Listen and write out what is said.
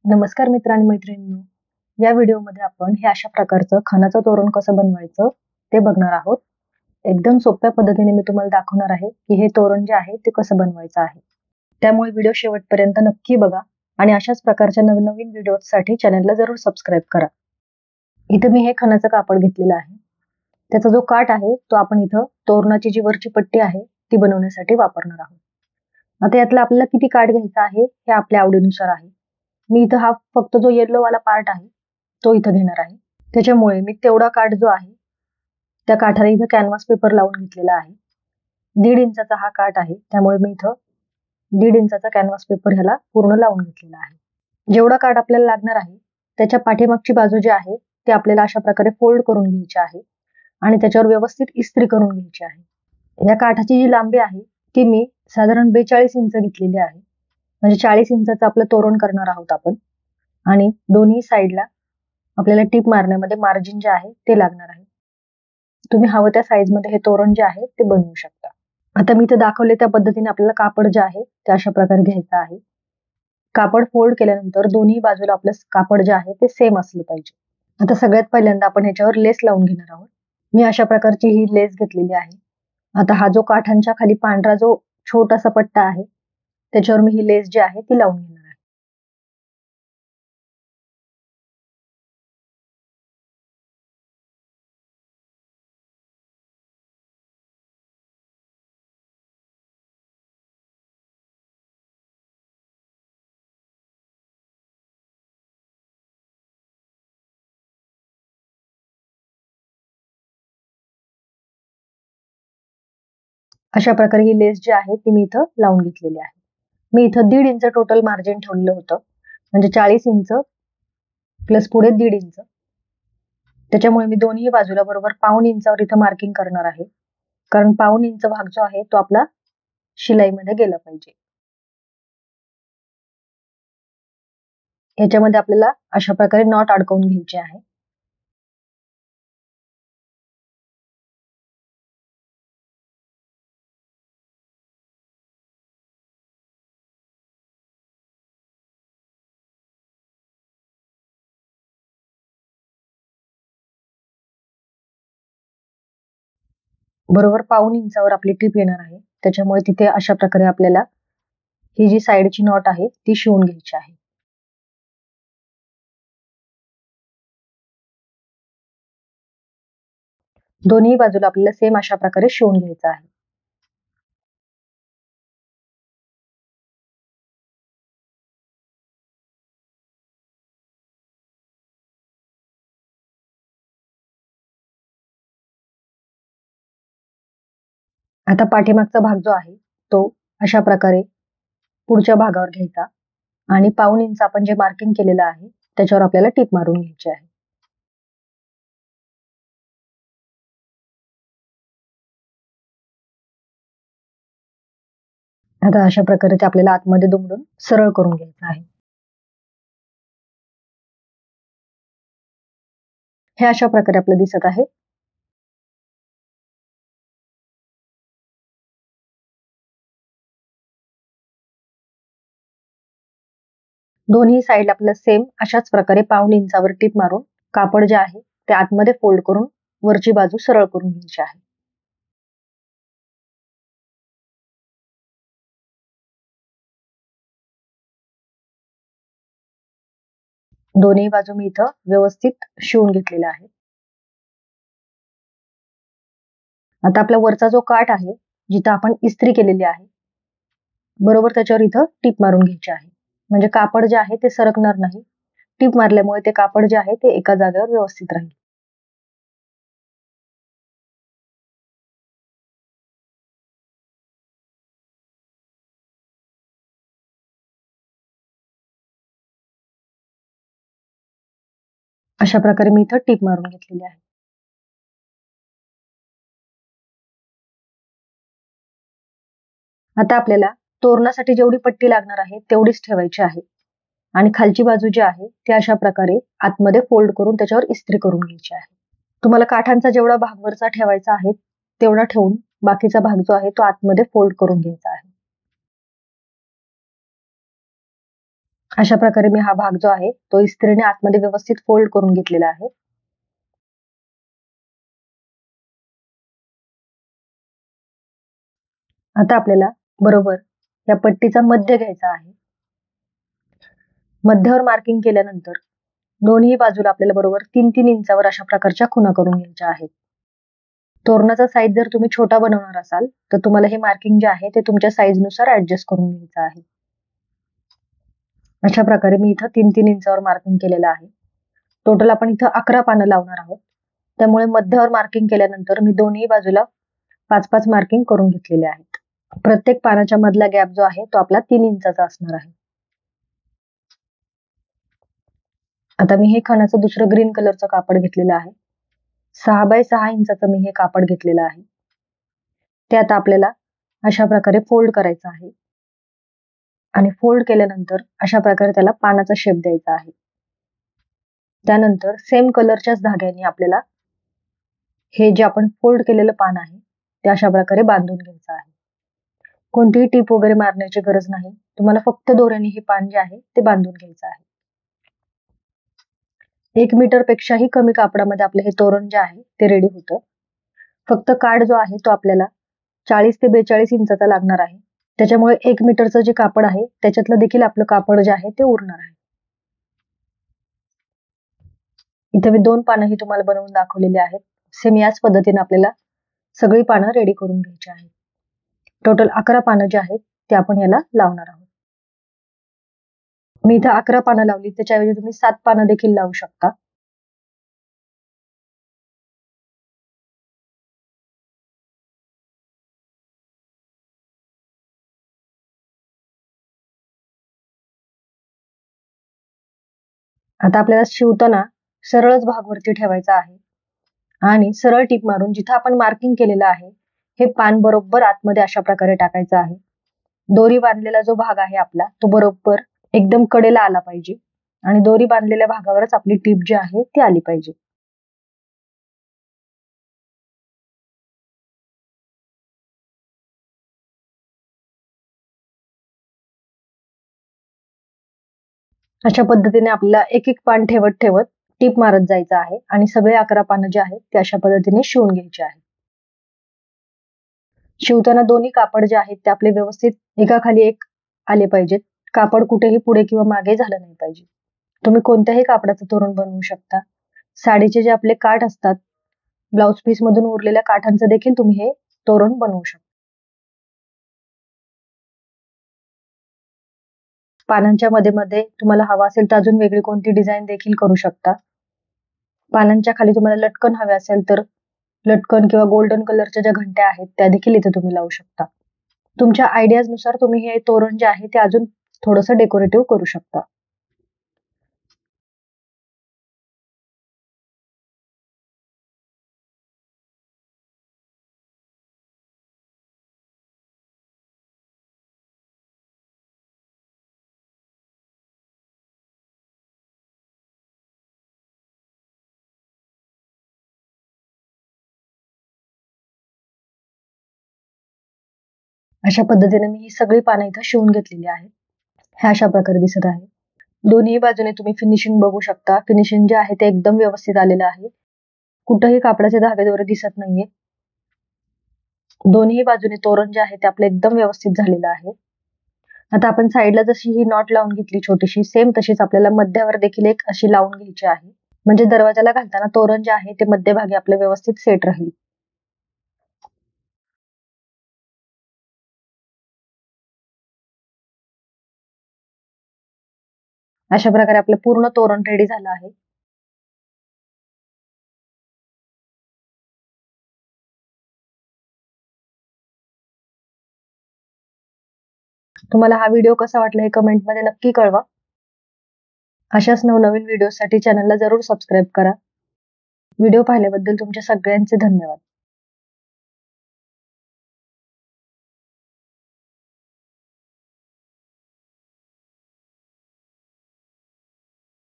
नमस्कार मित्र आणि मैत्रिणींनो. या व्हिडिओमध्ये आपण हे अशा प्रकारचं खणाचं तोरण कसं बनवायचं ते बघणार आहोत. एकदम सोप्या पद्धतीने मी तुम्हाला दाखवणार आहे की हे तोरण जे आहे ते कसं बनवायचं आहे. त्यामुळे व्हिडिओ शेवटपर्यंत नक्की बघा आणि अशाच प्रकारच्या नवनवीन व्हिडिओसाठी चॅनलला जरूर सबस्क्राईब करा. इथं मी हे खणाचं कापड घेतलेलं आहे. त्याचा जो काठ आहे तो आपण इथं तोरणाची जी वरची पट्टी आहे ती बनवण्यासाठी वापरणार आहोत. आता यातला आपल्याला किती काठ घ्यायचा आहे हे आपल्या आवडीनुसार आहे. मी इथं हा फक्त जो येल्लो वाला पार्ट आहे तो इथं घेणार आहे. त्याच्यामुळे मी तेवढा काठ जो आहे त्या काठाला इथं कॅनव्हास पेपर लावून घेतलेला आहे. 1.5 इंचाचा हा काठ आहे, त्यामुळे मी इथं 1.5 इंचाचा कॅनव्हास पेपर ह्याला पूर्ण लावून घेतलेला आहे. जेवढा काठ आपल्याला लागणार आहे त्याच्या पाठीमागची बाजू जी आहे ती आपल्याला अशा प्रकारे फोल्ड करून घ्यायची आहे आणि त्याच्यावर व्यवस्थित इस्त्री करून घ्यायची आहे. या काठाची जी लांबी आहे ती मी साधारण 42 इंच घेतलेली आहे. म्हणजे 40 इंचाचं आपलं तोरण करणार आहोत आपण. आणि दोन्ही साईडला आपल्याला टीप मारण्यामध्ये मार्जिन जे आहे ते लागणार आहे. तुम्ही हवं त्या साईज मध्ये हे तोरण जे आहे ते बनवू शकता. आता मी इथे दाखवले त्या पद्धतीने आपल्याला कापड जे आहे ते अशा प्रकारे घ्यायचं आहे. कापड फोल्ड केल्यानंतर दोन्ही बाजूला आपलं कापड जे आहे ते सेम असलं पाहिजे. आता सगळ्यात पहिल्यांदा आपण ह्याच्यावर लेस लावून घेणार आहोत. मी अशा प्रकारची ही लेस घेतलेली आहे. आता हा जो काठांच्या खाली पांढरा जो छोटासा पट्टा आहे त्याच्यावर मी ही लेस जी आहे ती लावून घेणार आहे. अशा प्रकारे ही लेस जी आहे ती मी इथं लावून घेतलेली आहे. मी इथं 1.5 इंच टोटल मार्जिन ठेवलेलं होतं. म्हणजे 40 इंच प्लस पुढे 1.5 इंच. त्याच्यामुळे मी दोन्ही बाजूला बरोबर 1/2 इंचावर इथं मार्किंग करणार आहे. कारण 1/2 इंच भाग जो आहे तो आपला शिलाईमध्ये गेला पाहिजे. याच्यामध्ये आपल्याला अशा प्रकारे नॉट अडकवून घ्यायचे आहे. बरोबर 1/2 इंचावर आपली टीप येणार आहे. त्याच्यामुळे तिथे अशा प्रकारे आपल्याला ही जी साईडची नॉट आहे ती शिवून घ्यायची आहे. दोन्ही बाजूला आपल्याला सेम अशा प्रकारे शिवून घ्यायचं आहे. आता पाठीमागचा भाग जो आहे तो अशा प्रकारे पुढच्या भागावर घ्यायचा आणि 1/2 इंच आपण जे मार्किंग केलेलं आहे त्याच्यावर आपल्याला टीप मारून घ्यायची आहे. आता अशा प्रकारे ते आपल्याला आतमध्ये दुमडून सरळ करून घ्यायचं आहे. हे अशा प्रकारे आपलं दिसत आहे. दोन्ही साईड आपल्याला सेम अशाच प्रकारे 1/2 इंचावर टीप मारून कापड जे आहे ते आतमध्ये फोल्ड करून वरची बाजू सरळ करून घ्यायची आहे. दोन्ही बाजू मी इथं व्यवस्थित शिवून घेतलेला आहे. आता आपला वरचा जो काठ आहे जिथं आपण इस्त्री केलेली आहे बरोबर त्याच्यावर इथं टीप मारून घ्यायची आहे. म्हणजे कापड जे आहे ते सरकणार नाही. टीप मारल्यामुळे ते कापड जे आहे ते एका जागेवर व्यवस्थित राहील. अशा प्रकारे मी इथं टीप मारून घेतलेली आहे. आता आपल्याला तोरणासाठी जेवढी पट्टी लागणार आहे तेवढीच ठेवायची आहे आणि खालची बाजू जी आहे ती अशा प्रकारे आतमध्ये फोल्ड करून त्याच्यावर इस्त्री करून घ्यायची आहे. तुम्हाला काठांचा जेवढा भाग वरचा ठेवायचा आहे तेवढा ठेवून बाकीचा भाग जो आहे तो आतमध्ये फोल्ड करून घ्यायचा आहे. अशा प्रकारे मी हा भाग जो आहे तो इस्त्रीने आतमध्ये व्यवस्थित फोल्ड करून घेतलेला आहे. आता आपल्याला बरोबर या पट्टीचा मध्य घ्यायचा आहे. मध्यावर मार्किंग केल्यानंतर दोन्ही बाजूला आपल्याला बरोबर 3-3 इंचावर अशा प्रकारच्या खुणा करून घ्यायच्या आहेत. तोरणाचा साईज जर तुम्ही छोटा बनवणार असाल तर तुम्हाला हे मार्किंग जे आहे ते तुमच्या साईजनुसार ऍडजस्ट करून घ्यायचं आहे. अशा प्रकारे मी इथं 3-3 इंचावर मार्किंग केलेलं आहे. टोटल आपण इथं 11 पानं लावणार आहोत. त्यामुळे मध्यावर मार्किंग केल्यानंतर मी दोन्ही बाजूला 5-5 मार्किंग करून घेतलेले आहेत. प्रत्येक पानाच्या मधला गॅप जो आहे तो आपला 3 इंचाचा असणार आहे. आता मी हे खणाचं दुसरं ग्रीन कलरचं कापड घेतलेलं आहे. 6 बाय 6 इंचाचं मी हे कापड घेतलेलं आहे. ते आता आपल्याला अशा प्रकारे फोल्ड करायचं आहे आणि फोल्ड केल्यानंतर अशा प्रकारे त्याला पानाचा शेप द्यायचा आहे. त्यानंतर सेम कलरच्याच धाग्याने आपल्याला हे जे आपण फोल्ड केलेलं पान आहे ते अशा प्रकारे बांधून घ्यायचं आहे. कोणतीही टीप वगैरे मारण्याची गरज नाही. तुम्हाला फक्त दोऱ्याने हे पान जे आहे ते बांधून घ्यायचं आहे. 1 मीटर पेक्षाही कमी कापडामध्ये आपलं हे तोरण जे आहे ते रेडी होतं. फक्त काठ जो आहे तो आपल्याला 40 ते 42 इंचाचा लागणार आहे. त्याच्यामुळे 1 मीटरचं जे कापड आहे त्याच्यातलं देखील आपलं कापड जे आहे ते उरणार आहे. इथे मी 2 पानंही तुम्हाला बनवून दाखवलेली आहेत. सेम याच पद्धतीने आपल्याला सगळी पानं रेडी करून घ्यायची आहेत. टोटल 11 पानं जे आहेत ते आपण याला लावणार आहोत. मी इथं 11 पानं लावली, त्याच्याऐवजी तुम्ही 7 पानं देखील लावू शकता. आता आपल्याला शिवताना सरळच भाग वरती ठेवायचा आहे आणि सरळ टीप मारून जिथं आपण मार्किंग केलेलं आहे हे पान बरोबर आतमध्ये अशा प्रकारे टाकायचं आहे. दोरी बांधलेला जो भाग आहे आपला तो बरोबर एकदम कडेला आला पाहिजे आणि दोरी बांधलेल्या भागावरच आपली टीप जी आहे ती आली पाहिजे. अशा पद्धतीने आपल्याला एक एक पान ठेवत ठेवत टीप मारत जायचं आहे आणि सगळे 11 पानं जे आहेत ते अशा पद्धतीने शिवून घ्यायचे आहेत. शिवताना दोन्ही कापड जे आहेत ते आपले व्यवस्थित एकाखाली एक आले पाहिजेत. कापड कुठेही पुढे किंवा मागे झालं नाही पाहिजे. तुम्ही कोणत्याही कापडाचं तोरण बनवू शकता. साडीचे जे आपले काठ असतात, ब्लाउज पीस मधून उरलेल्या काठांचं देखील तुम्ही हे तोरण बनवू शकता. पानांच्या मध्ये मध्ये तुम्हाला हवा असेल तर अजून वेगळी कोणती डिझाईन देखील करू शकता. पानांच्या खाली तुम्हाला लटकन हवे असेल तर लटकन किंवा गोल्डन कलरच्या ज्या घंट्या आहेत त्या देखील इथे तुम्ही लावू शकता. तुमच्या आयडियाज नुसार तुम्ही हे तोरण जे आहे ते अजून थोडंसं डेकोरेटिव्ह करू शकता. अशा पद्धतीने मी ही सगळी पानं इथं शिवून घेतलेली आहेत. हे अशा प्रकारे दिसत आहे. दोन्ही बाजूने तुम्ही फिनिशिंग बघू शकता. फिनिशिंग जे आहे ते एकदम व्यवस्थित आलेलं आहे. कुठेही कापडाचे धागे दोरे दिसत नाहीये. दोन्ही बाजूने तोरण जे आहे ते आपलं एकदम व्यवस्थित झालेलं आहे. आता आपण साईडला जशी ही नॉट लावून घेतली छोटीशी, सेम तशीच आपल्याला मध्यावर देखील एक अशी लावून घ्यायची आहे. म्हणजे दरवाजाला घालताना तोरण जे आहे ते मध्यभागी आपलं व्यवस्थित सेट राहील. अशा प्रकारे आपलं पूर्ण तोरण रेडी झालं आहे. तुम्हाला हा व्हिडिओ कसा वाटला हे कमेंटमध्ये नक्की कळवा. अशाच नवनवीन व्हिडिओसाठी चॅनलला जरूर सबस्क्राईब करा. व्हिडिओ पाहिल्याबद्दल तुमच्या सगळ्यांचे धन्यवाद.